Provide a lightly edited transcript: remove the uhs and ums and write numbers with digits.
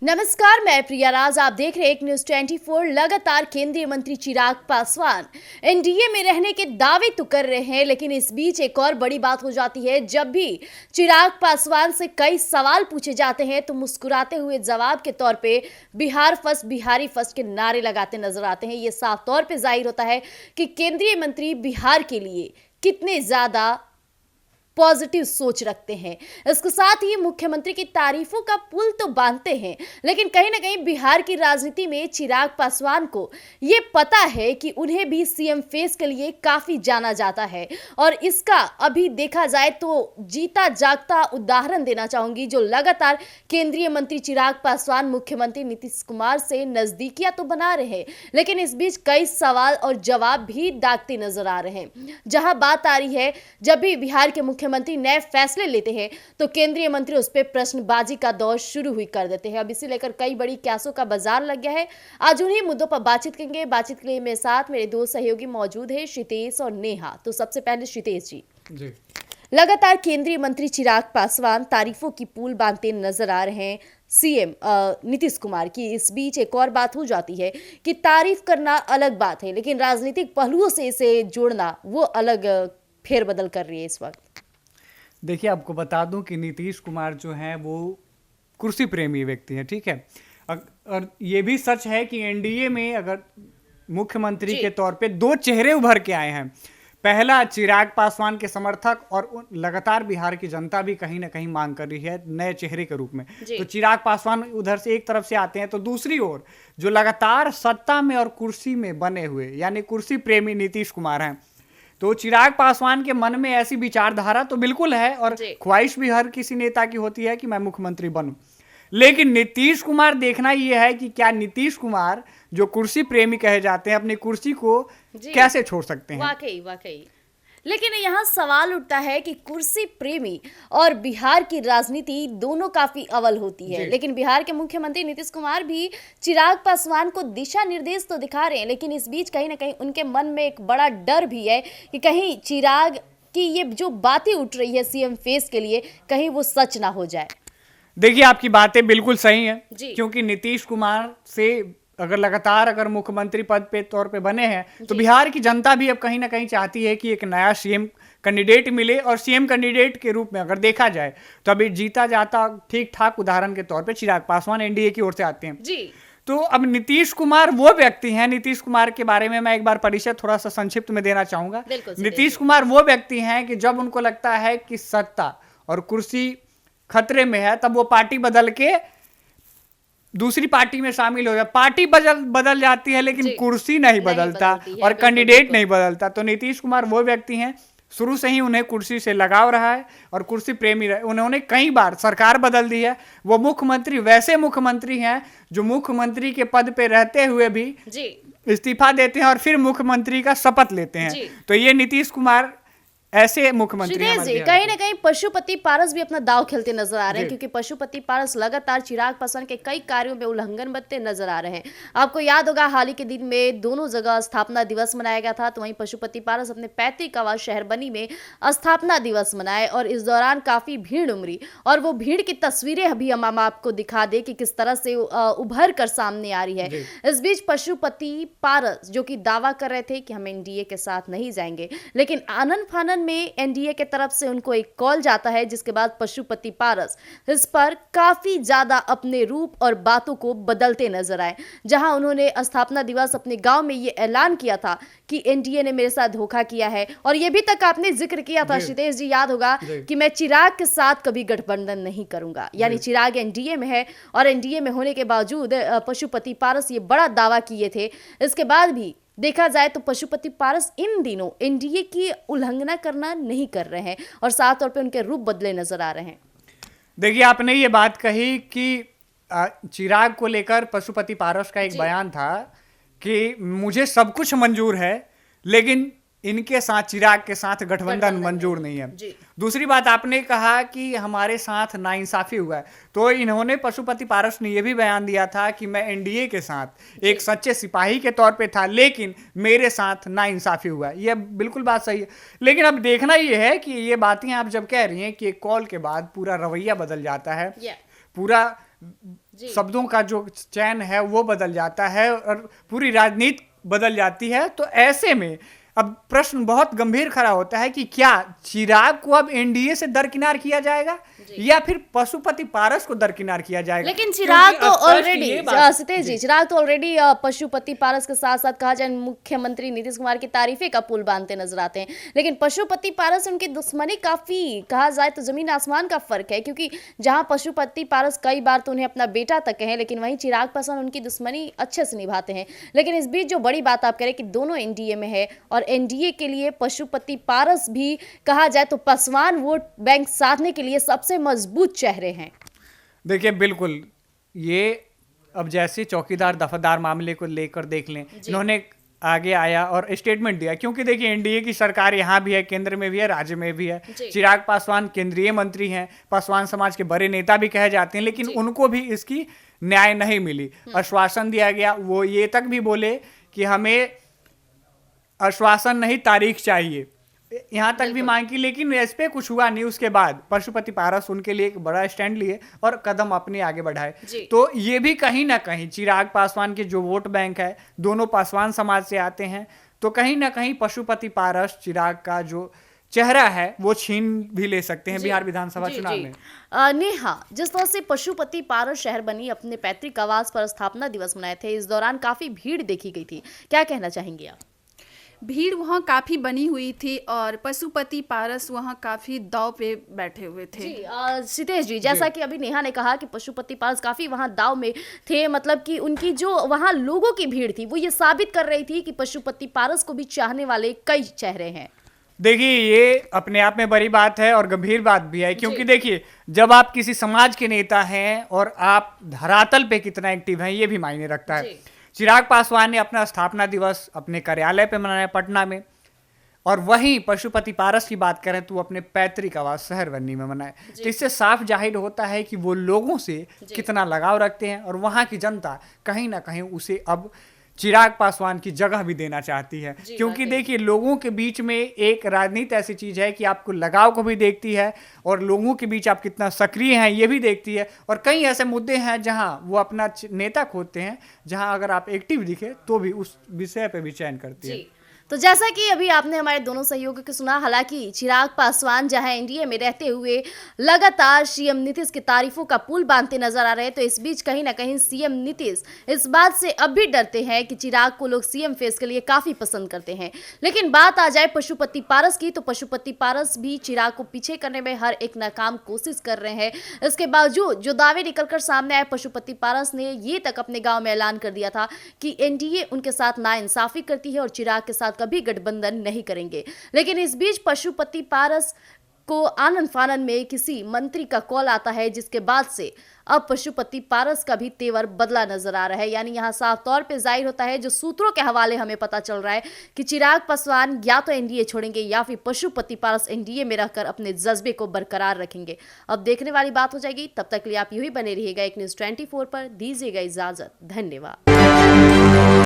नमस्कार, मैं प्रिया राज। आप देख रहे हैं एक न्यूज 24। लगातार केंद्रीय मंत्री चिराग पासवान एनडीए में रहने के दावे तो कर रहे हैं, लेकिन इस बीच एक और बड़ी बात हो जाती है। जब भी चिराग पासवान से कई सवाल पूछे जाते हैं तो मुस्कुराते हुए जवाब के तौर पे बिहार फर्स्ट, बिहारी फर्स्ट के नारे लगाते नजर आते हैं। ये साफ तौर पे जाहिर होता है कि केंद्रीय मंत्री बिहार के लिए कितने ज्यादा पॉजिटिव सोच रखते हैं। इसके साथ ही मुख्यमंत्री की तारीफों का पुल तो बांधते हैं, लेकिन कहीं ना कहीं बिहार की राजनीति में चिराग पासवान को यह पता है कि उन्हें भी सीएम फेस के लिए काफी जाना जाता है। और इसका अभी देखा जाए तो जीता जागता उदाहरण देना चाहूंगी, जो लगातार केंद्रीय मंत्री चिराग पासवान मुख्यमंत्री नीतीश कुमार से नजदीकियां तो बना रहे हैं, लेकिन इस बीच कई सवाल और जवाब भी दागते नजर आ रहे हैं। जहां बात आ रही है, जब भी बिहार के मुख्यमंत्री नए फैसले लेते हैं तो केंद्रीय मंत्री उस पर प्रश्नबाजी का दौर शुरू हुई कर देते हैं। अब इसी लेकर कई बड़ी क्यासों का बाजार लग गया है। आज उन्हीं मुद्दों पर बातचीत करेंगे। बातचीत के लिए मेरे साथ मेरे दो सहयोगी मौजूद हैं, क्षितेश और नेहा। तो सबसे पहले क्षितेश जी। लगातार केंद्रीय मंत्री चिराग पासवान तारीफों की पुल बांधते नजर आ रहे हैं सीएम नीतीश कुमार की। इस बीच एक और बात हो जाती है कि तारीफ करना अलग बात है, लेकिन राजनीतिक पहलुओं से इसे जोड़ना वो अलग फेरबदल कर रही है इस वक्त। देखिए, आपको बता दूं कि नीतीश कुमार जो हैं वो कुर्सी प्रेमी व्यक्ति हैं, ठीक है। और ये भी सच है कि एनडीए में अगर मुख्यमंत्री के तौर पे दो चेहरे उभर के आए हैं। पहला चिराग पासवान के समर्थक, और लगातार बिहार की जनता भी कहीं ना कहीं मांग कर रही है नए चेहरे के रूप में। तो चिराग पासवान उधर से एक तरफ से आते हैं, तो दूसरी ओर जो लगातार सत्ता में और कुर्सी में बने हुए यानी कुर्सी प्रेमी नीतीश कुमार हैं। तो चिराग पासवान के मन में ऐसी विचारधारा तो बिल्कुल है, और ख्वाहिश भी हर किसी नेता की होती है कि मैं मुख्यमंत्री बनूं। लेकिन नीतीश कुमार देखना यह है कि क्या नीतीश कुमार जो कुर्सी प्रेमी कहे जाते हैं अपनी कुर्सी को कैसे छोड़ सकते हैं। वाकई। लेकिन यहाँ सवाल उठता है कि कुर्सी प्रेमी और बिहार की राजनीति दोनों काफी अव्वल होती है, लेकिन बिहार के मुख्यमंत्री नीतीश कुमार भी चिराग पासवान को दिशा निर्देश तो दिखा रहे हैं, लेकिन इस बीच कहीं ना कहीं उनके मन में एक बड़ा डर भी है कि कहीं चिराग की ये जो बातें उठ रही है सीएम फेस के लिए, कहीं वो सच ना हो जाए। देखिए, आपकी बातें बिल्कुल सही हैं, क्योंकि नीतीश कुमार से अगर मुख्यमंत्री पद पे तौर पे बने हैं तो बिहार की जनता भी अब कहीं ना कहीं चाहती है कि एक नया सीएम कैंडिडेट मिले। और सीएम कैंडिडेट के रूप में अगर देखा जाए तो अभी जीता जाता ठीक ठाक उदाहरण के तौर पे चिराग पासवान एनडीए की ओर से आते हैं। तो अब नीतीश कुमार वो व्यक्ति हैं, नीतीश कुमार के बारे में मैं एक बार परिचय थोड़ा सा संक्षिप्त में देना चाहूंगा। नीतीश कुमार वो व्यक्ति हैं कि जब उनको लगता है कि सत्ता और कुर्सी खतरे में है, तब वो पार्टी बदल के दूसरी पार्टी में शामिल हो जाए। पार्टी बदल जाती है, लेकिन कुर्सी नहीं बदलता और कैंडिडेट नहीं बदलता। तो नीतीश कुमार वो व्यक्ति हैं, शुरू से ही उन्हें कुर्सी से लगाव रहा है और कुर्सी प्रेमी रहे। उन्होंने कई बार सरकार बदल दी है। वो मुख्यमंत्री वैसे मुख्यमंत्री हैं जो मुख्यमंत्री के पद पे रहते हुए भी इस्तीफा देते हैं और फिर मुख्यमंत्री का शपथ लेते हैं। तो ये नीतीश कुमार ऐसे मुख्यमंत्री कहीं ना कहीं पशुपति पारस भी अपना दाव खेलते नजर आ रहे हैं, क्योंकि पशुपति पारस लगातार चिराग पासवान के कई कार्यों में उल्लंघन बरतते नजर आ रहे हैं। आपको याद होगा हाल ही के दिन में दोनों जगह स्थापना दिवस मनाया गया था, तो वहीं पशुपति पारस अपने पैतृक आवास शहर बनी में स्थापना दिवस मनाए और इस दौरान काफी भीड़ उमड़ी। और वो भीड़ की तस्वीरें अभी हम आपको दिखा दे कि किस तरह से उभर कर सामने आ रही है। इस बीच पशुपति पारस जो कि दावा कर रहे थे कि हम एनडीए के साथ नहीं जाएंगे, लेकिन आनन फानन में एनडीए के तरफ से उनको एक कॉल जाता है, जिसके बाद पशुपति पारस इस पर काफी ज्यादा अपने रूप और बातों को बदलते नजर आए। जहां उन्होंने स्थापना दिवस अपने गांव में ये ऐलान किया था कि एनडीए ने मेरे साथ धोखा किया है, और ये भी तक आपने जिक्र किया था क्षितेश जी, याद होगा कि मैं चिराग के साथ कभी गठबंधन नहीं करूंगा। यानी चिराग एनडीए में है और एनडीए में होने के बावजूद पशुपति पारस ये बड़ा दावा किए थे। इसके बाद भी देखा जाए तो पशुपति पारस इन दिनों एनडीए की उल्लंघना करना नहीं कर रहे हैं और साफ तौर पे उनके रूप बदले नजर आ रहे हैं। देखिए, आपने ये बात कही कि चिराग को लेकर पशुपति पारस का एक बयान था कि मुझे सब कुछ मंजूर है, लेकिन इनके साथ चिराग के साथ गठबंधन मंजूर नहीं है। दूसरी बात आपने कहा कि हमारे साथ नाइंसाफी हुआ है, तो इन्होंने पशुपति पारस ने यह भी बयान दिया था कि मैं एनडीए के साथ एक सच्चे सिपाही के तौर पे था, लेकिन मेरे साथ नाइंसाफी हुआ है। यह बिल्कुल बात सही है, लेकिन अब देखना यह है कि ये बातें आप जब कह रही हैं कि एक कॉल के बाद पूरा रवैया बदल जाता है, पूरा शब्दों का जो चयन है वो बदल जाता है और पूरी राजनीति बदल जाती है। तो ऐसे में अब प्रश्न बहुत गंभीर खड़ा होता है कि क्या चिराग को अब एनडीए से दरकिनार किया जाएगा या फिर पशुपति पारस को दरकिनार किया जाएगा? लेकिन चिराग तो ऑलरेडी, सितेश जी, चिराग तो ऑलरेडी पशुपति पारस के साथ साथ कहा जाए मुख्यमंत्री नीतीश कुमार की तारीफे का पुल बांधते नजर आते हैं। लेकिन पशुपति पारस उनकी दुश्मनी काफी, कहा जाए तो जमीन आसमान का फर्क है, क्योंकि जहां पशुपति पारस कई बार तो उन्हें अपना बेटा तक कहें, लेकिन वहीं चिराग पासवान उनकी दुश्मनी अच्छे से निभाते हैं। लेकिन इस बीच जो बड़ी बात आप कह रहे हैं कि दोनों एनडीए में है और एनडीए के लिए पशुपति पारस भी कहा जाए तो पासवान वोट बैंक साधने के लिए सबसे मजबूत चेहरे हैं। देखिए बिल्कुल, ये अब जैसे चौकीदार दफादार मामले को लेकर देख लें, इन्होंने आगे आया और स्टेटमेंट दिया, क्योंकि देखिए एनडीए की सरकार यहाँ भी है, केंद्र में भी है, राज्य में भी है। चिराग पासवान केंद्रीय मंत्री हैं, पासवान समाज के बड़े नेता भी कहे जाते हैं, लेकिन उनको भी इसकी न्याय नहीं मिली। आश्वासन दिया गया, वो ये तक भी बोले कि हमें आश्वासन नहीं तारीख चाहिए, यहाँ तक भी मांग की, लेकिन इस पे कुछ हुआ नहीं। उसके बाद पशुपति पारस उनके लिए एक बड़ा स्टैंड लिए और कदम अपने आगे बढ़ाए। तो ये भी कहीं ना कहीं चिराग पासवान के जो वोट बैंक है, दोनों पासवान समाज से आते हैं, तो कहीं ना कहीं पशुपति पारस चिराग का जो चेहरा है वो छीन भी ले सकते हैं बिहार विधानसभा चुनाव में। नेहा, जिस तरह से पशुपति पारस शहर बनी अपने पैतृक आवास पर स्थापना दिवस मनाए थे, इस दौरान काफी भीड़ देखी गई थी, क्या कहना चाहेंगे आप? भीड़ वहाँ काफ़ी बनी हुई थी और पशुपति पारस वहाँ काफ़ी दाव पे बैठे हुए थे। जी, सितेश जी, जैसा कि अभी नेहा ने कहा कि पशुपति पारस काफ़ी वहाँ दाव में थे, मतलब कि उनकी जो वहाँ लोगों की भीड़ थी वो ये साबित कर रही थी कि पशुपति पारस को भी चाहने वाले कई चेहरे हैं। देखिए ये अपने आप में बड़ी बात है और गंभीर बात भी है, क्योंकि देखिए जब आप किसी समाज के नेता हैं और आप धरातल पे कितना एक्टिव हैं ये भी मायने रखता है। चिराग पासवान ने अपना स्थापना दिवस अपने कार्यालय पे मनाया पटना में, और वहीं पशुपति पारस की बात करें तो वो अपने पैतृक आवास शहरबन्नी में मनाए। तो इससे साफ जाहिर होता है कि वो लोगों से कितना लगाव रखते हैं और वहाँ की जनता कहीं ना कहीं उसे अब चिराग पासवान की जगह भी देना चाहती है। क्योंकि देखिए लोगों के बीच में एक राजनीति ऐसी चीज है कि आपको लगाव को भी देखती है और लोगों के बीच आप कितना सक्रिय हैं ये भी देखती है। और कई ऐसे मुद्दे हैं जहां वो अपना नेता खोजते हैं, जहां अगर आप एक्टिव दिखे तो भी उस विषय पे भी चयन करती है। तो जैसा कि अभी आपने हमारे दोनों सहयोगियों को सुना, हालांकि चिराग पासवान जहां एनडीए में रहते हुए लगातार सीएम नीतीश की तारीफों का पुल बांधते नजर आ रहे हैं, तो इस बीच कहीं ना कहीं सीएम नीतीश इस बात से अब भी डरते हैं कि चिराग को लोग सीएम फेस के लिए काफी पसंद करते हैं। लेकिन बात आ जाए पशुपति पारस की, तो पशुपति पारस भी चिराग को पीछे करने में हर एक नाकाम कोशिश कर रहे हैं। इसके बावजूद जो दावे निकलकर सामने आए, पशुपति पारस ने ये तक अपने गाँव में ऐलान कर दिया था कि एनडीए उनके साथ नाइंसाफी करती है और चिराग के साथ कभी गठबंधन नहीं करेंगे। लेकिन इस बीच पशुपति पारस को आनन फानन में किसी मंत्री का कॉल आता है, जिसके बाद से अब पशुपति पारस का भी तेवर बदला नजर आ रहा है। यानी यहां साफ तौर पे जाहिर होता है, जो सूत्रों के हवाले हमें पता चल रहा है कि चिराग पासवान या तो एनडीए छोड़ेंगे या फिर पशुपति पारस एनडीए में रहकर अपने जज्बे को बरकरार रखेंगे। अब देखने वाली बात हो जाएगी। तब तक के लिए आप यूं ही बने रहिएगा एक न्यूज़ 24 पर। दीजिएगा इजाजत, धन्यवाद।